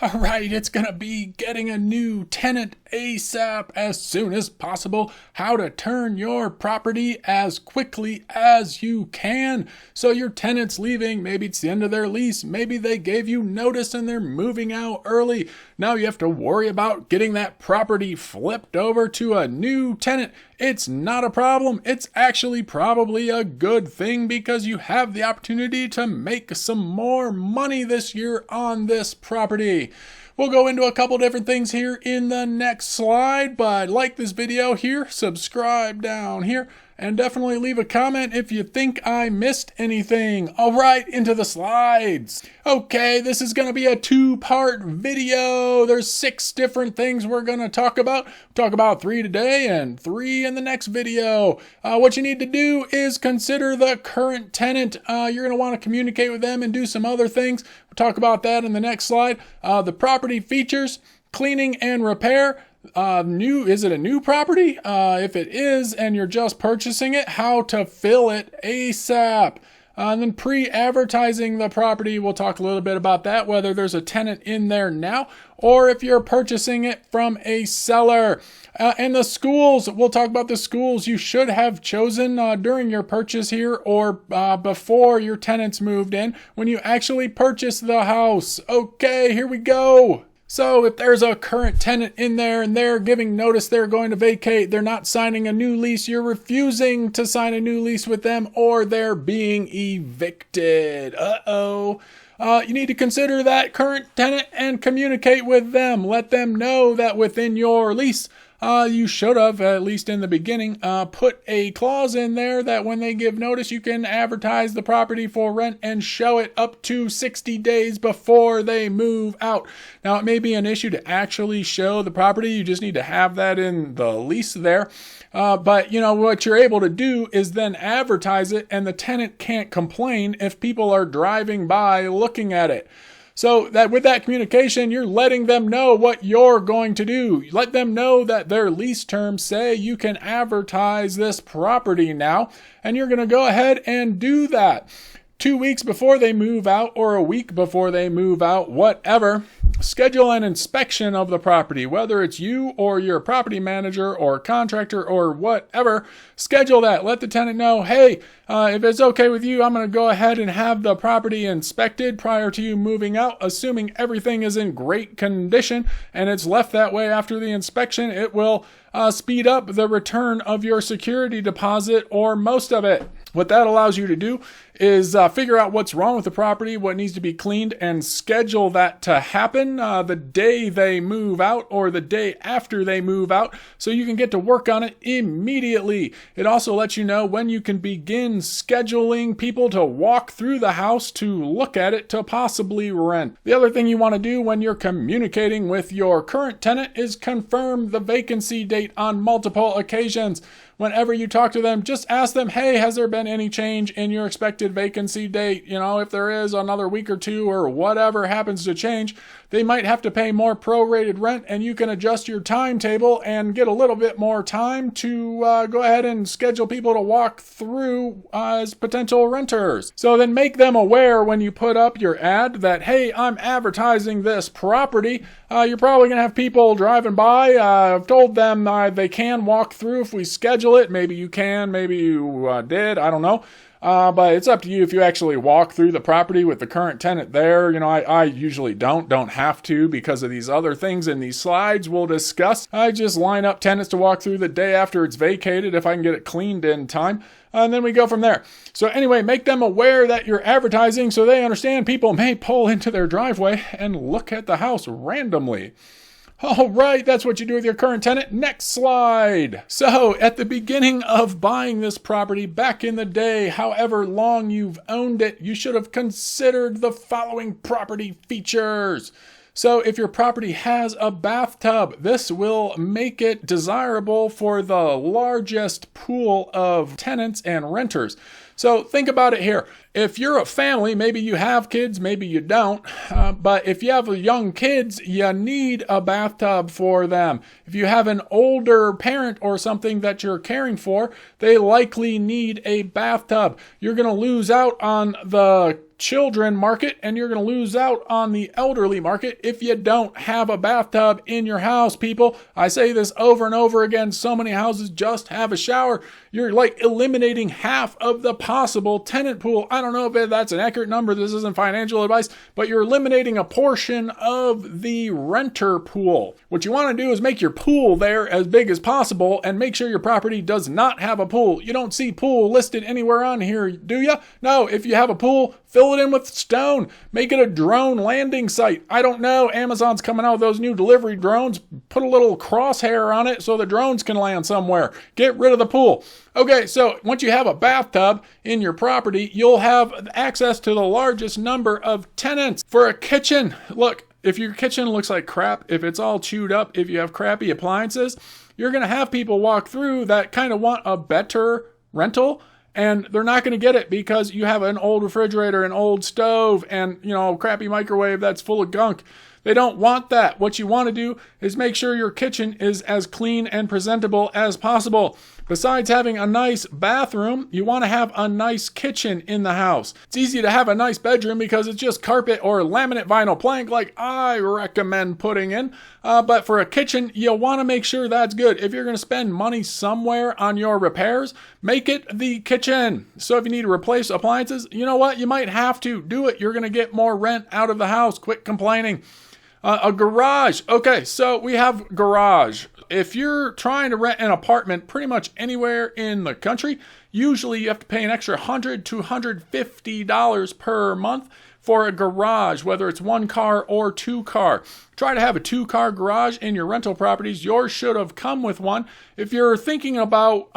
All right, it's going to be getting a new tenant ASAP as soon as possible. How to turn your property as quickly as you can. So your tenant's leaving, maybe it's the end of their lease, maybe they gave you notice and they're moving out early. Now you have to worry about getting that property flipped over to a new tenant. It's not a problem. It's actually probably a good thing because you have the opportunity to make some more money this year on this property. We'll go into a couple different things here in the next slide, but like this video here, subscribe down here, and definitely leave a comment if you think I missed anything. All right, into the slides. Okay, this is going to be a two-part video. There's 6 different things we're going to talk about. Talk about 3 today and 3 in the next video. What you need to do is consider the current tenant. You're going to want to communicate with them and do some other things. We'll talk about that in the next slide. The property features, cleaning and repair. Is it a new property? If it is and you're just purchasing it, how to fill it ASAP. And then pre-advertising the property, we'll talk a little bit about that, whether there's a tenant in there now or if you're purchasing it from a seller. And the schools, we'll talk about the schools you should have chosen during your purchase here or before your tenants moved in when you actually purchased the house. Okay, here we go. So if there's a current tenant in there and they're giving notice they're going to vacate, they're not signing a new lease, you're refusing to sign a new lease with them, or they're being evicted. You need to consider that current tenant and communicate with them. Let them know that within your lease, you should have, at least in the beginning, put a clause in there that when they give notice, you can advertise the property for rent and show it up to 60 days before they move out. Now, it may be an issue to actually show the property. You just need to have that in the lease there. But, what you're able to do is then advertise it, and the tenant can't complain if people are driving by looking at it. So that with that communication, you're letting them know what you're going to do. Let them know that their lease terms say you can advertise this property now, and you're going to go ahead and do that. 2 weeks before they move out or a week before they move out, whatever, schedule an inspection of the property, whether it's you or your property manager or contractor or whatever. Schedule that. Let the tenant know, hey, if it's okay with you, I'm going to go ahead and have the property inspected prior to you moving out, assuming everything is in great condition and it's left that way after the inspection. It will speed up the return of your security deposit or most of it. What that allows you to do is figure out what's wrong with the property, what needs to be cleaned, and schedule that to happen the day they move out or the day after they move out so you can get to work on it immediately. It also lets you know when you can begin scheduling people to walk through the house to look at it to possibly rent. The other thing you want to do when you're communicating with your current tenant is confirm the vacancy date on multiple occasions. Whenever you talk to them, just ask them, hey, has there been any change in your expected vacancy date? If there is another week or two or whatever happens to change, they might have to pay more prorated rent, and you can adjust your timetable and get a little bit more time to go ahead and schedule people to walk through as potential renters. So then make them aware when you put up your ad that, hey, I'm advertising this property. You're probably going to have people driving by. I've told them they can walk through if we schedule it. Maybe you can, maybe you did, I don't know. But it's up to you if you actually walk through the property with the current tenant there. I usually don't have to because of these other things in these slides we'll discuss. I just line up tenants to walk through the day after it's vacated if I can get it cleaned in time. And then we go from there. So anyway, make them aware that you're advertising so they understand people may pull into their driveway and look at the house randomly. All right, that's what you do with your current tenant. Next slide. So at the beginning of buying this property back in the day, however long you've owned it, you should have considered the following property features. So if your property has a bathtub, this will make it desirable for the largest pool of tenants and renters. So think about it here. If you're a family, maybe you have kids, maybe you don't, but if you have young kids, you need a bathtub for them. If you have an older parent or something that you're caring for, they likely need a bathtub. You're going to lose out on the children market and you're going to lose out on the elderly market if you don't have a bathtub in your house, people. I say this over and over again. So many houses just have a shower. You're like eliminating half of the possible tenant pool. I don't know if that's an accurate number. This isn't financial advice, but you're eliminating a portion of the renter pool. What you want to do is make your pool there as big as possible and make sure your property does not have a pool. You don't see pool listed anywhere on here, do you? No, if you have a pool, fill it in with stone. Make it a drone landing site. I don't know. Amazon's coming out with those new delivery drones. Put a little crosshair on it so the drones can land somewhere. Get rid of the pool. Okay, so once you have a bathtub in your property, you'll have access to the largest number of tenants. For a kitchen, look, if your kitchen looks like crap, if it's all chewed up, if you have crappy appliances, you're going to have people walk through that kind of want a better rental. And they're not going to get it because you have an old refrigerator, an old stove, and, a crappy microwave that's full of gunk. They don't want that. What you want to do is make sure your kitchen is as clean and presentable as possible. Besides having a nice bathroom, you want to have a nice kitchen in the house. It's easy to have a nice bedroom because it's just carpet or laminate vinyl plank like I recommend putting in. But for a kitchen, you'll want to make sure that's good. If you're going to spend money somewhere on your repairs, make it the kitchen. So if you need to replace appliances, you know what? You might have to do it. You're going to get more rent out of the house. Quit complaining. A garage. Okay, so we have garage. If you're trying to rent an apartment pretty much anywhere in the country, usually you have to pay an extra $100 to $150 per month for a garage, whether it's 1 car or 2 car. Try to have a 2-car garage in your rental properties. Yours should have come with one. If you're thinking about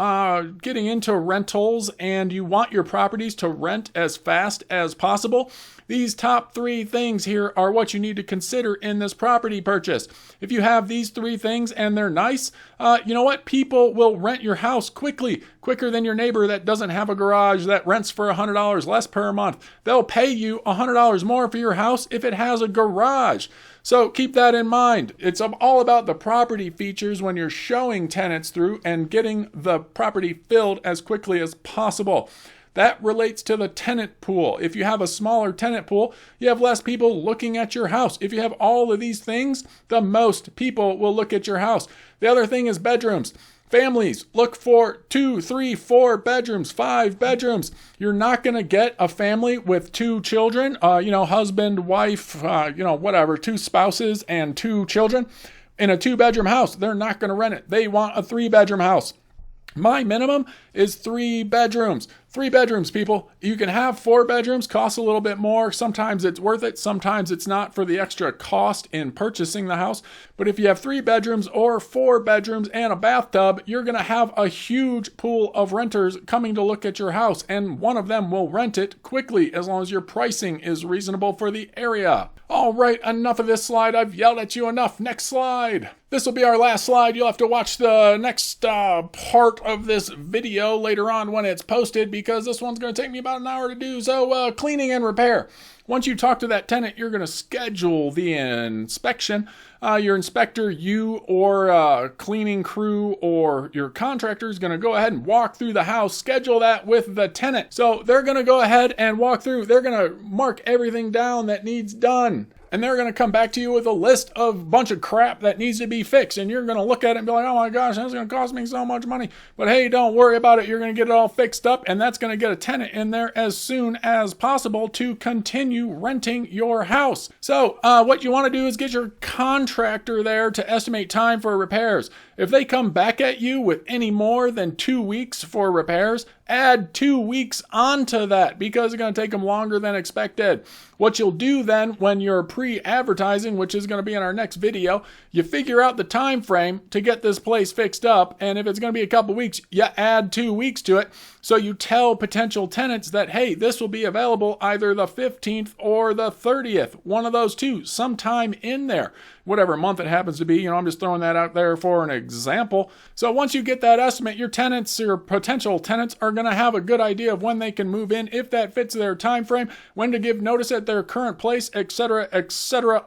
getting into rentals and you want your properties to rent as fast as possible, these top 3 things here are what you need to consider in this property purchase. If you have these 3 things and they're nice, you know what? People will rent your house quicker than your neighbor that doesn't have a garage that rents for $100 less per month. They'll pay you $100 more for your house if it has a garage. So keep that in mind. It's all about the property features when you're showing tenants through and getting the property filled as quickly as possible. That relates to the tenant pool. If you have a smaller tenant pool, you have less people looking at your house. If you have all of these things, the most people will look at your house. The other thing is bedrooms. Families, look for 2, 3, 4 bedrooms, 5 bedrooms. You're not going to get a family with 2 children, husband, wife, 2 spouses and 2 children in a 2-bedroom house. They're not going to rent it. They want a 3-bedroom house. My minimum is 3 bedrooms. 3 bedrooms, people. You can have 4 bedrooms, cost a little bit more. Sometimes it's worth it. Sometimes it's not for the extra cost in purchasing the house. But if you have 3 bedrooms or 4 bedrooms and a bathtub, you're going to have a huge pool of renters coming to look at your house. And one of them will rent it quickly as long as your pricing is reasonable for the area. All right, enough of this slide. I've yelled at you enough. Next slide. This will be our last slide. You'll have to watch the next part of this video later on when it's posted because this one's going to take me about an hour to do. So cleaning and repair. Once you talk to that tenant, you're going to schedule the inspection. Your inspector, you or cleaning crew or your contractor is going to go ahead and walk through the house, schedule that with the tenant. So they're going to go ahead and walk through. They're going to mark everything down that needs done. And they're going to come back to you with a list of a bunch of crap that needs to be fixed. And you're going to look at it and be like, oh my gosh, that's going to cost me so much money. But hey, don't worry about it. You're going to get it all fixed up. And that's going to get a tenant in there as soon as possible to continue renting your house. So what you want to do is get your contractor there to estimate time for repairs. If they come back at you with any more than 2 weeks for repairs, add 2 weeks onto that because it's going to take them longer than expected. What you'll do then when you're pre-advertising, which is going to be in our next video, you figure out the time frame to get this place fixed up. And if it's going to be a couple weeks, you add 2 weeks to it. So you tell potential tenants that, hey, this will be available either the 15th or the 30th, one of those two, sometime in there, whatever month it happens to be. I'm just throwing that out there for an example. So once you get that estimate, your tenants, your potential tenants, are going to have a good idea of when they can move in, if that fits their time frame, when to give notice at their current place, etc.,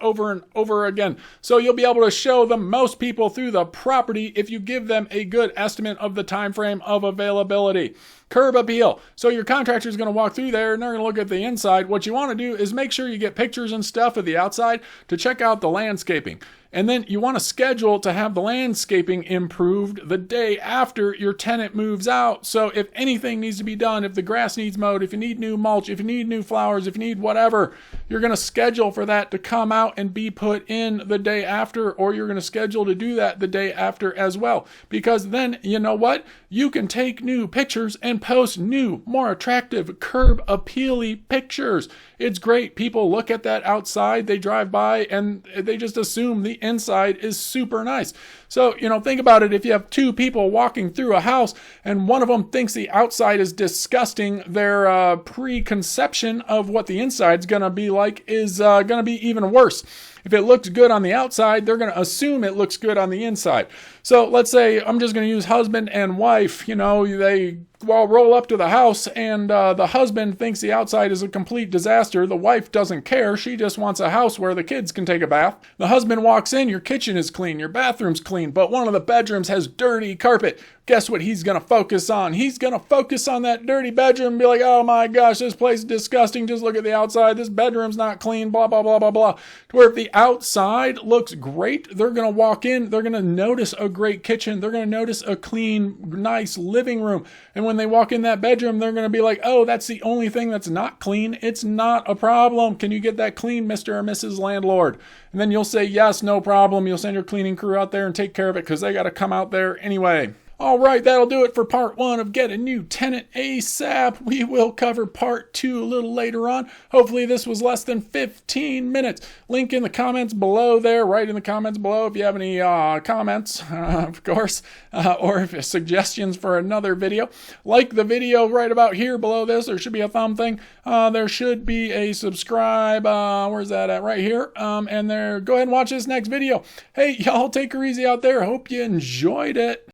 over and over again. So you'll be able to show the most people through the property if you give them a good estimate of the time frame of availability. Curb appeal. So your contractor is going to walk through there and they're going to look at the inside. What you want to do is make sure you get pictures and stuff of the outside to check out the landscaping. And then you want to schedule to have the landscaping improved the day after your tenant moves out. So if anything needs to be done, if the grass needs mowed, if you need new mulch, if you need new flowers, if you need whatever, you're going to schedule for that to come out and be put in the day after, or you're going to schedule to do that the day after as well. Because then, you know what? You can take new pictures and post new, more attractive, curb appealy pictures. It's great. People look at that outside, they drive by, and they just assume the inside is super nice. So, think about it. If you have two people walking through a house and one of them thinks the outside is disgusting, their preconception of what the inside's going to be like is going to be even worse. If it looks good on the outside, they're going to assume it looks good on the inside. So let's say I'm just going to use husband and wife. They roll up to the house and the husband thinks the outside is a complete disaster. The wife doesn't care. She just wants a house where the kids can take a bath. The husband walks in, your kitchen is clean, your bathroom's clean, but one of the bedrooms has dirty carpet. Guess what he's going to focus on? He's going to focus on that dirty bedroom and be like, oh my gosh, this place is disgusting. Just look at the outside. This bedroom's not clean, blah, blah, blah, blah, blah. To where if the outside looks great, they're going to walk in, they're going to notice a great kitchen. They're going to notice a clean, nice living room. And when they walk in that bedroom, they're going to be like, oh, that's the only thing that's not clean. It's not a problem. Can you get that clean, Mr. or Mrs. Landlord? And then you'll say, yes, no problem. You'll send your cleaning crew out there and take care of it because they got to come out there anyway. All right, that'll do it for part 1 of Get a New Tenant ASAP. We will cover part 2 a little later on. Hopefully this was less than 15 minutes. Link in the comments below there. Write in the comments below if you have any comments, of course, or if suggestions for another video. Like the video right about here below this. There should be a thumb thing. There should be a subscribe. Where's that at? Right here. And there. Go ahead and watch this next video. Hey, y'all, take her easy out there. Hope you enjoyed it.